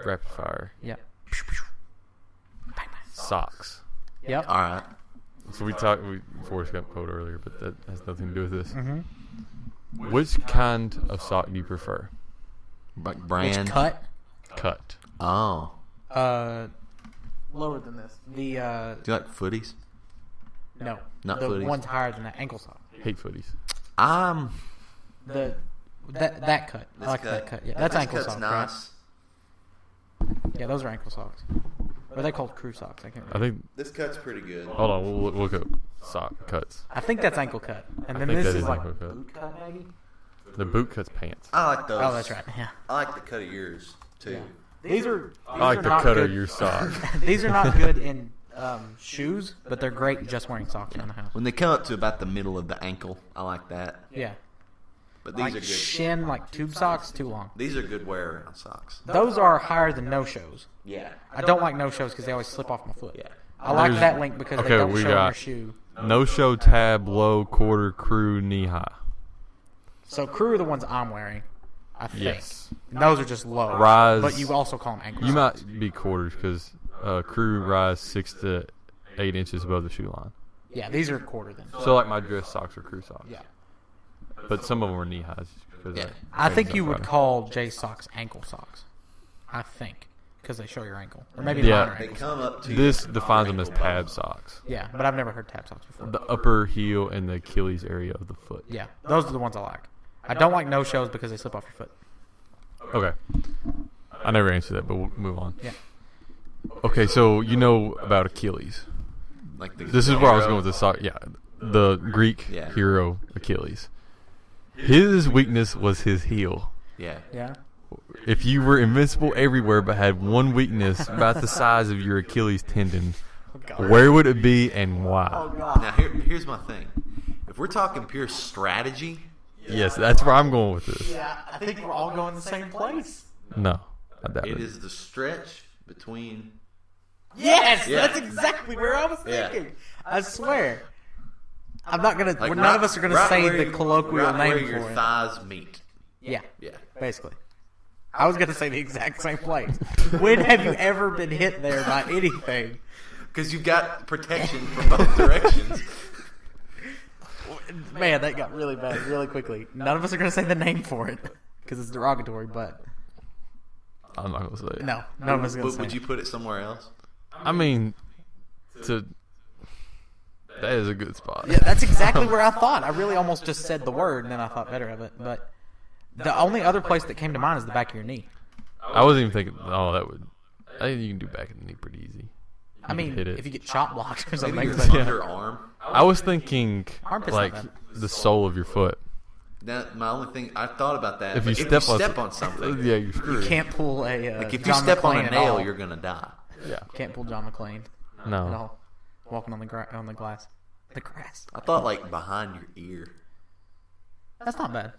Rapid fire Yep. socks. Yep. All right. So we Forrest Gump quote earlier, but that has nothing to do with this. Mm-hmm. Which kind of sock do you prefer? Like brand. Which cut? Cut. Oh. Lower than this. The, Do you like footies? no. Not the footies. one's higher than that. Ankle sock. Hate footies. That cut. I like that cut. Yeah, that's this ankle cut's socks, nice. right? Yeah, those are ankle socks. Or are they called crew socks? I can't I remember. think. This cut's pretty good. Hold on, we'll look up sock cuts. I think that's ankle cut. And I then think this that is is like ankle cut. boot cut, maybe? The boot cuts pants. I like those. Oh, that's right. Yeah. I like the cut of yours too. These are. I like the cut of your sock. These are not good in shoes, but they're great just wearing socks around the house. When they come up to about the middle of the ankle, I like that. Yeah. But these Like are good. shin, like tube socks, too long. These are good wear around socks. Those are higher than no-shows. Yeah. I don't like no-shows because they always slip off my foot. Yeah. I like There's- that link because okay, they don't we show on got- your shoe. No show tab, low, quarter, crew, knee high. So crew are the ones I'm wearing. I think. Yes. And those are just low. Rise. But you also call them ankle You socks. might be quarters because crew rise 6 to 8 inches above the shoe line. Yeah, these are quarter then. So like my dress socks are crew socks. Yeah. But some of them are knee highs. Yeah. I think you would call J socks ankle socks. I think. Because they show your ankle. Or maybe Yeah. mine are They ankle come up to This your defines them as ankle tab bone. socks. Yeah, but I've never heard tab socks before. The upper heel and the Achilles area of the foot. Yeah, those are the ones I like. I don't like no-shows because they slip off your foot. Okay. I never answered that, but we'll move on. Yeah. Okay, so you know about Achilles. Like This is where I was going with the sock. Yeah, the Greek Yeah. hero Achilles. His weakness was his heel. Yeah. Yeah. If you were invincible everywhere but had one weakness about the size of your Achilles tendon, where would it be and why? Now here's my thing. If we're talking pure strategy, Yes, that's where I'm going with this. Yeah, I think we're all going the same place. No, I doubt it it. is the stretch between. Yes, Yeah. that's exactly where I was Yeah. thinking. I swear. I'm not gonna. Like none of us are gonna say where the you- colloquial right where name your for it. thighs meet. Yeah, Yeah. basically. I was gonna say the exact same place. When have you ever been hit there by anything? Because you've got protection from both directions. Man, that got really bad really quickly. None of us are gonna say the name for it because it's derogatory. But I'm not going to say it. no, none of us are gonna say. Would it. you put it somewhere else? I mean, that is a good spot. Yeah, that's exactly where I thought. I really almost just said the word, and then I thought better of it. But the only other place that came to mind is the back of your knee. I wasn't even thinking, that would. I think you can do back in the knee pretty easy. I mean, hit it. if you get chop blocked or something, Maybe your but underarm. I was thinking, Armpit's like, not the sole of your foot. That my only thing. I thought about that. If but you if step on something, yeah, you're screwed. you can't pull a. like if John you step on McClane a at nail, all. you're gonna die. Yeah. Can't pull John McClane at No. all. Walking on the on the glass, the grass. I thought like behind your ear, That's not bad.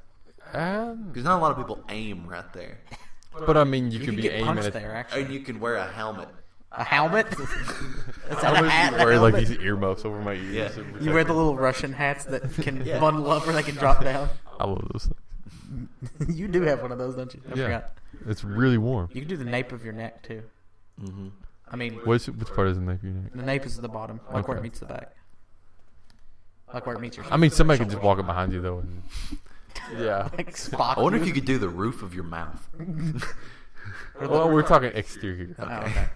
because not a lot of people aim right there, But I mean, you You could can be get aiming punched at. there. Actually, and you can wear a helmet. a helmet. Is that I a was hat? A wearing like helmet? these earmuffs over my ears. Yeah. to protect You wear me. the little Russian hats that can Yeah. bundle up or they can drop down. I love those things. You do have one of those, don't you? I Yeah. forgot. It's really warm. You can do the nape of your neck too. Mm-hmm. I mean, Which part is the neck of your neck? the nape is the bottom, like where it Okay. meets the back, like where it meets your. I mean, somebody could just walk up behind you though, and yeah. like Spock. I wonder if you could do the roof of your mouth. Well, we're talking exterior. Oh, okay.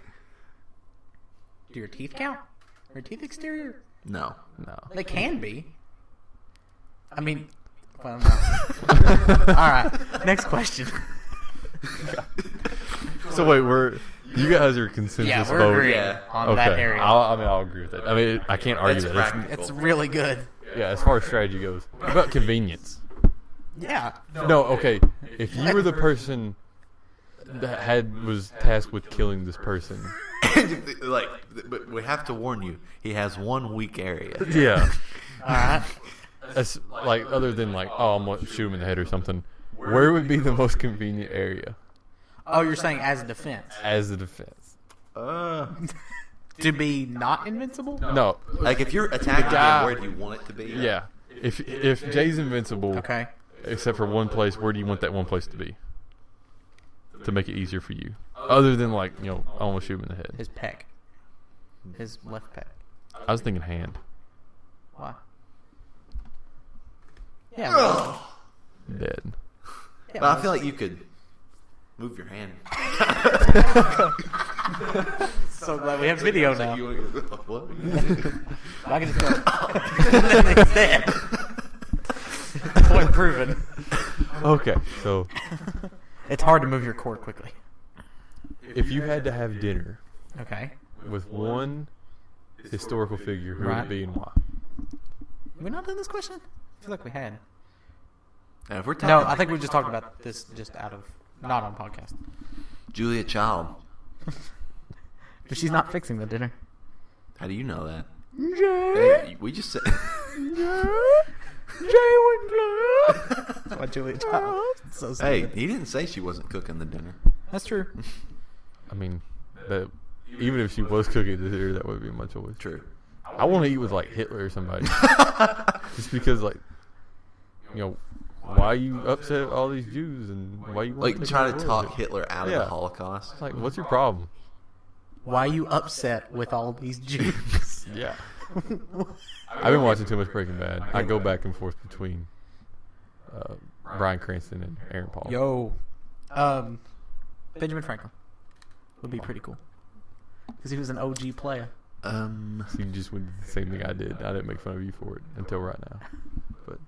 Do your teeth count? Are your teeth exterior? No. No. They can be. I mean, well, no. All right. Next question. So wait, you guys are consensus Yeah, we're vote. agreeing Yeah. on Okay, that area. I'll agree with that. I mean, I can't argue That's that. practical. It's really good. Yeah, as far as strategy goes. What about convenience? Yeah. No, okay. If you were the person that was tasked with killing this person, like, but we have to warn you. He has one weak area. yeah, All right. that's like other than like, I'm gonna shoot him in the head or something. Where would be the most convenient area Oh, you're saying as a defense as the defense? to be not invincible? No, Like if you're attacking guy- him, where do you want it to be? yeah. If Jay's invincible, Okay. except for one place, where do you want that one place to be? To make it easier for you, other than like I want to shoot him in the head. His pec. His left pec. I was thinking hand. Why? Yeah. Well, Dead. yeah, But I feel like you could move your hand. so glad we have video now. What? I can just go. And then he's dead. Point proven. Okay, so It's hard to move your cord quickly. if you had to have dinner Okay. with one historical figure, who would Right. it be and why? Have we not done this question? I feel like we had. Now, if we're talking No, I think we just talked about this just out of not on podcast. Julia Child, But she's not fixing the dinner. how do you know that? Hey, we just said. That's why Julia Child. So Hey, stupid. he didn't say she wasn't cooking the dinner. That's true. I mean, that even if she was cooking the dinner, that would be my choice. True. I want to eat with like Hitler or somebody, just because why you upset all these Jews and why you want Like, try to talk Hitler out of the Holocaust. It's like, what's your problem? Why are you upset with all these Jews? Yeah. I've been watching too much Breaking Bad. I go back and forth between Bryan Cranston and Aaron Paul. Yo, Benjamin Franklin would be pretty cool because he was an OG player. So you just went the same thing I did. I didn't make fun of you for it until right now. But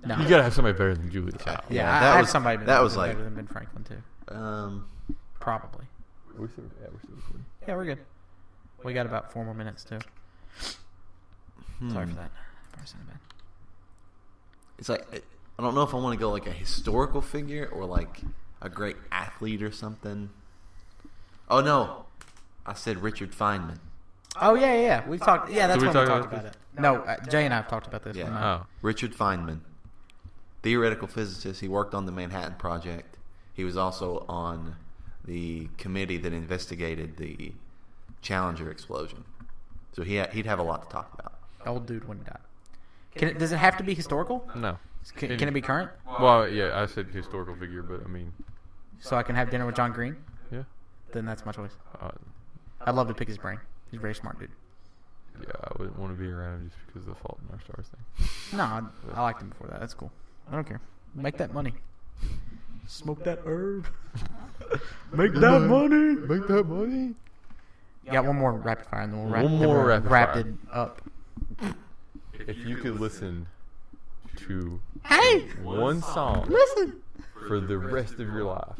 No. you gotta have somebody better than Julius. Child. Yeah, that I had was- somebody that was better like- than Ben Franklin too. Probably. We're still recording. Yeah, we're good. We got about 4 more minutes too. Sorry for that. It's like, I don't know if I want to go like a historical figure or like a great athlete or something. Oh no, I said Richard Feynman. Oh yeah. We've talked. Yeah, that's Did we when we talk talked about about it. No, Jay and I have talked about this. Yeah. Oh. Richard Feynman, theoretical physicist. He worked on the Manhattan Project. He was also on the committee that investigated the Challenger explosion. So he'd have a lot to talk about. Old dude when he died. Does it have to be historical? No. Can it be current? Well, yeah, I said historical figure, but I mean, So I can have dinner with John Green? yeah. Then that's my choice. Uh, I'd love to pick his brain. He's a very smart dude. yeah, I wouldn't want to be around him just because of the Fault in Our Stars thing. No, I liked him before that. That's cool. I don't care. Make that money. Smoke that herb. Make that money. Make that money. You got one more rapid fire, and then we'll One more rapid wrap fire. it up. If you could listen to Hey, one song listen. for the rest of your life,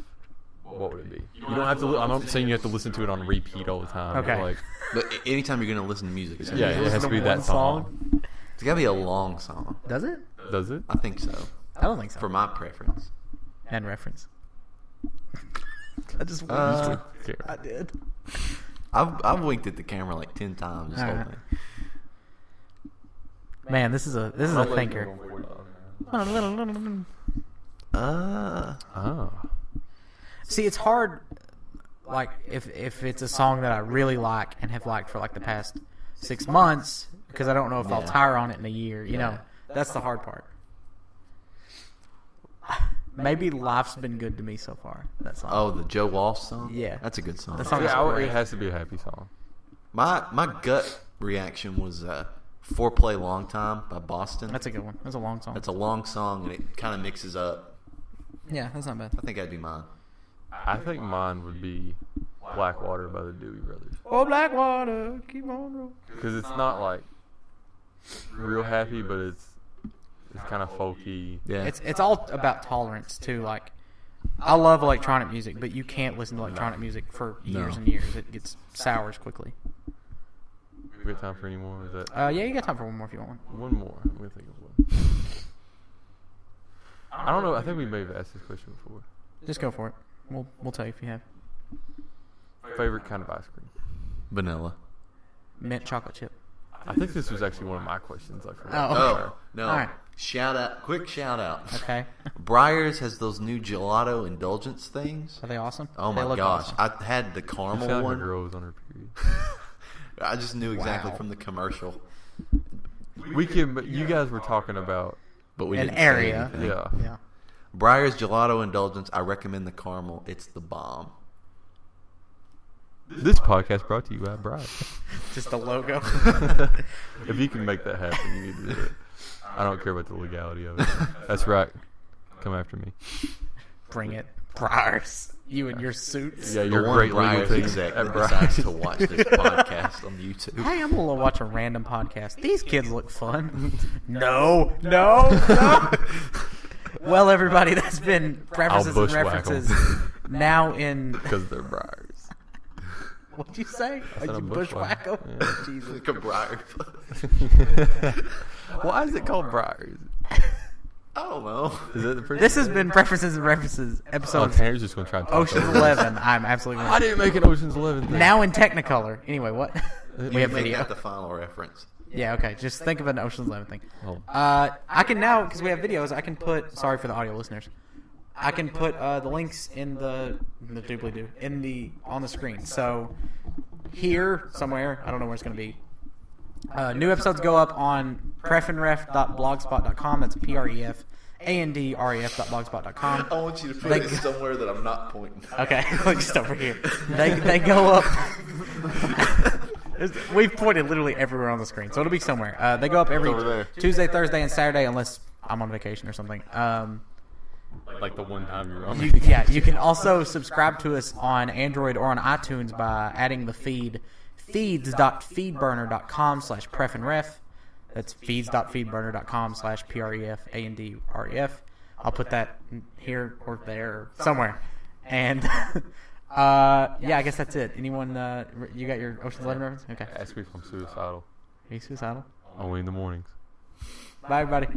what would it be? You don't have to. I'm not saying you have to listen to it on repeat all the time. Okay. But like, But anytime you're going to listen to music, it's yeah, it has to be that song. it's got to be a long song. Does it? Does it? I think so, I don't think so. for my preference. And reference. I just winked. Okay. I did. I've winked at the camera like 10 times this whole Alright. thing. Man, this is a thinker. Oh. See, it's hard. Like if it's a song that I really like and have liked for like the past 6 months, because I don't know if I'll Yeah. tire on it in a year. You Yeah. know, that's the hard part. Maybe Life's Been Good to Me so far. That song. Oh, the Joe Walsh song? Yeah. That's a good song. That song- Yeah, great. it has to be a happy song. My gut reaction was Foreplay Long Time by Boston. That's a good one. That's a long song. That's a long song, and it kind of mixes up. Yeah, that's not bad. I think that'd be mine. I think mine would be Blackwater by the Dewey Brothers. Oh, Blackwater, keep on rolling. Because it's not like real happy, but it's kind of folky. Yeah. It's all about tolerance too. Like, I love electronic music, but you can't listen to electronic music for years No. and years. It gets sours quickly. We got time for any more? Is that Yeah, you got time for one more if you want one. one more? I'm gonna think of one. I don't know. I think we may have asked this question before. Just go for it. We'll tell you if you have. Favorite kind of ice cream? Vanilla. Mint chocolate chip. I think this was actually one of my questions. I forgot. Oh. Oh, no. All right. Quick shout out. Okay. Breyers has those new gelato indulgence things. Are they awesome? Oh They my look gosh. awesome. I had the You caramel sound like a one. girl was on her period. I just knew exactly Wow. from the commercial. We can, but you guys were talking about But we An didn't say area. anything. yeah. Yeah. Breyers gelato indulgence. I recommend the caramel. It's the bomb. This podcast brought to you by Bride. Just the logo. If you can make that happen, you need to do it. I don't care about the legality of it. That's right. Come after me. Bring it. Briars. You and your suits. Yeah, The you're one great legal Breyers team exec at that Bride. decides to watch this podcast on YouTube. Hey, I'm gonna watch a random podcast. These kids look fun. No. Well, everybody, that's been prefaces and bushwhack 'em. references. Now in Because they're Briars. what'd you say? said Are you I'm bushwhack. bushwhack 'em? Yeah. Jesus. Like a Breyer. Why is it called Briars? I don't know. Is that the person? This has been prefaces and references Oh, episode Tanner's just going to try and talk Ocean's over it. 11. I'm absolutely I didn't make an Ocean's 11 thing. now in Technicolor. Anyway, what? We have Make video. that the final reference. Yeah, okay. Just think of an Ocean's 11 thing. Oh. I can now, because we have videos, I can put, sorry for the audio listeners, I can put the links in the doobly-doo, on the screen. So here, somewhere, I don't know where it's going to be, New episodes go up on prefandref.blogspot.com. That's prefandref.blogspot.com. I want you to put They- it somewhere that I'm not pointing. Okay, look just over here. They go up. We've pointed literally everywhere on the screen, so it'll be somewhere. They go up every over there. Tuesday, Thursday, and Saturday, unless I'm on vacation or something. Like the one time you're on. You can also subscribe to us on Android or on iTunes by adding the feed feeds.feedburner.com/prefandref. That's feeds.feedburner.com/prefandref. I'll put that here or there or somewhere. And yeah, I guess that's it. Anyone? You got your Ocean's 11 reference? Okay. Ask me if I'm suicidal. Are you suicidal? Only in the mornings. Bye, everybody.